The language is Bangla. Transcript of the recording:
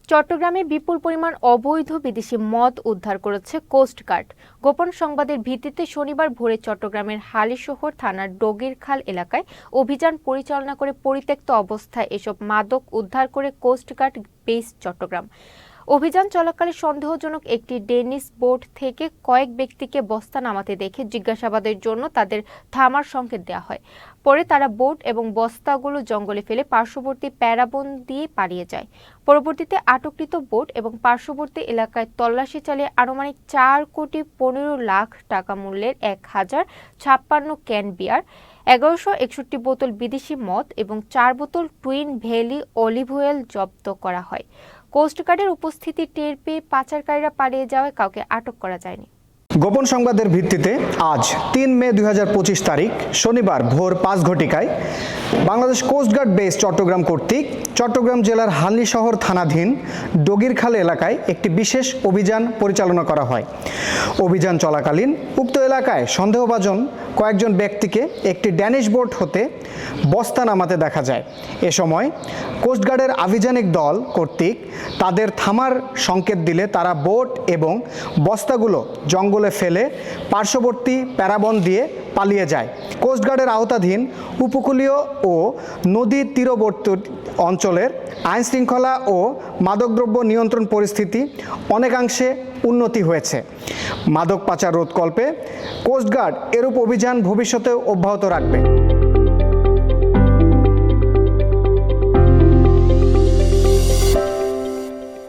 চট্টগ্রামে বিপুল পরিমাণ অবৈধ বিদেশি মদ উদ্ধার করেছে কোস্টগার্ড। গোপন সংবাদের ভিত্তিতে শনিবার ভোরে চট্টগ্রামের হালিশহর থানার ডগিরখাল এলাকায় অভিযান পরিচালনা করে পরিত্যক্ত অবস্থায় এসব মাদক উদ্ধার করে কোস্টগার্ড বেস চট্টগ্রাম। অভিযান চলাকালে সন্দেহজনক একটি ডেনিস বোট থেকে কয়েক ব্যক্তিকে বস্তা নামাতে দেখে জিজ্ঞাসাবাদের জন্য তাদের থামার সংকেত দেওয়া হয়। পরে তারা বোট এবং বস্তাগুলো জঙ্গলে ফেলে পার্শ্ববর্তী প্যারাবন দিয়ে পালিয়ে যায়। পরবর্তীতে আটককৃত বোট এবং পার্শ্ববর্তী এলাকায় তল্লাশি চালিয়ে আনুমানিক 4,15,00,000 টাকা মূল্যের 1,056 ক্যান বিয়ার, 1161 বোতল বিদেশি মদ এবং 4 বোতল টুইন ভ্যালি অলিভ অয়েল জব্দ করা হয়। কোস্টগার্ডের উপস্থিতি টের পেয়ে পাচারকারীরা পালিয়ে যাওয়ায় কাউকে আটক করা যায়নি। গোপন সংবাদের ভিত্তিতে আজ 3 মে 2025 তারিখ শনিবার ভোর 5 ঘটিকায় বাংলাদেশ কোস্টগার্ড বেস চট্টগ্রাম কর্তৃক চট্টগ্রাম জেলার হালিশহর থানাধীন ডগিরখাল এলাকায় একটি বিশেষ অভিযান পরিচালনা করা হয়। অভিযান চলাকালীন উক্ত এলাকায় সন্দেহভাজন কয়েকজন ব্যক্তিকে একটি ড্যানিশ বোট হতে বস্তা নামাতে দেখা যায়। এ সময় কোস্টগার্ডের আভিযানিক দল কর্তৃক তাদের থামার সংকেত দিলে তারা বোট এবং বস্তাগুলো জঙ্গলে ফেলে পার্শ্ববর্তী প্যারাবন দিয়ে পালিয়ে যায়। কোস্টগার্ডের আওতাধীন উপকূলীয় ও নদী তীরবর্তী অঞ্চলের আইনশৃঙ্খলা ও মাদকদ্রব্য নিয়ন্ত্রণ পরিস্থিতি অনেকাংশে উন্নতি হয়েছে। মাদক পাচার রোধকল্পে কোস্টগার্ড এরূপ অভিযান ভবিষ্যতেও অব্যাহত রাখবে।